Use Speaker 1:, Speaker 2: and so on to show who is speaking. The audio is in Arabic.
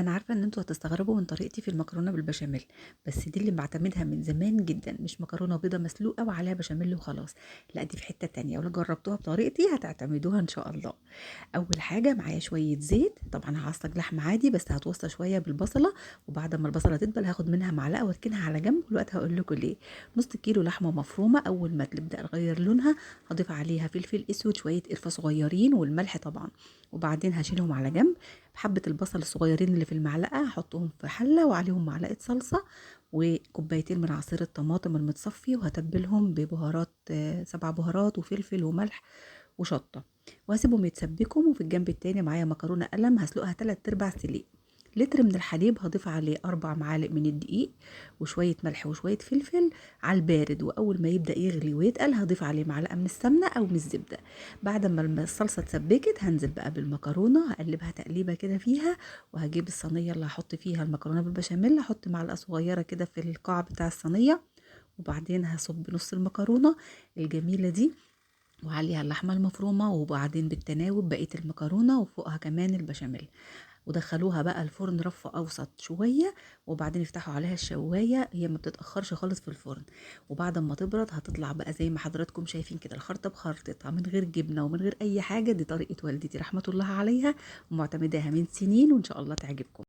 Speaker 1: أنا عارفة إن أنتم هتستغربوا من طريقتي في المكرونة بالبشاميل، بس دي اللي باعتمدها من زمان جدًا، مش مكرونة بيضة مسلوقة وعليها بشاميل وخلاص، لأ دي في حتة تانية، ولو جربتوها بطريقتي هتعتمدوها إن شاء الله. أول حاجة معايا شوية زيت، طبعًا هاعصج لحمة عادي بس هاتوصى شوية بالبصلة، وبعد ما البصلة تدبل هاخد منها معلقة واركنها على جنب، ودلوقتي هاقول لكم ليه. نص كيلو لحمة مفرومة، أول ما تبدأ تغير لونها هاضيف عليها فلفل أسود، شوية قرفة صغيرين والملح طبعًا، وبعدين هاشيلهم على جنب. بحبة البصل الصغيرين اللي في المعلقة هاحطهم في حلة وعليهم معلقة صلصة وكوبايتين من عصير الطماطم المتصفي، وهتبلهم ببهارات 7 بهارات وفلفل وملح وشطة، وهاسيبهم يتسبكوا. وفي الجنب التاني معايا مكرونة قلم هسلقها 3/4 سليق. لتر من الحليب هضيف عليه 4 معالق من الدقيق وشوية ملح وشوية فلفل على البارد، وأول ما يبدأ يغلي ويتقل هضيف عليه معلقة من السمنة أو من الزبدة. بعد ما الصلصة اتسبكت هنزل بقى بالمكرونة، هقلبها تقليبة كده فيها، وهجيب الصينية اللي هحط فيها المكرونة بالبشاميل، هحط معلقة صغيرة كده في القاع بتاع الصينية، وبعدين هصب نص المكرونة الجميلة دي وعليها اللحمة المفرومة، وبعدين بالتناوب بقية المكرونة وفوقها كمان البشاميل، ودخلوها بقى الفرن رف أوسط شوية، وبعدين يفتحوا عليها الشواية، هي ما بتتأخرش خالص في الفرن. وبعد ما تبرد هتطلع بقى زي ما حضراتكم شايفين كده، الخلطة بخلطتها من غير جبنة ومن غير أي حاجة. دي طريقة والدتي رحمة الله عليها، ومعتمداها من سنين، وإن شاء الله تعجبكم.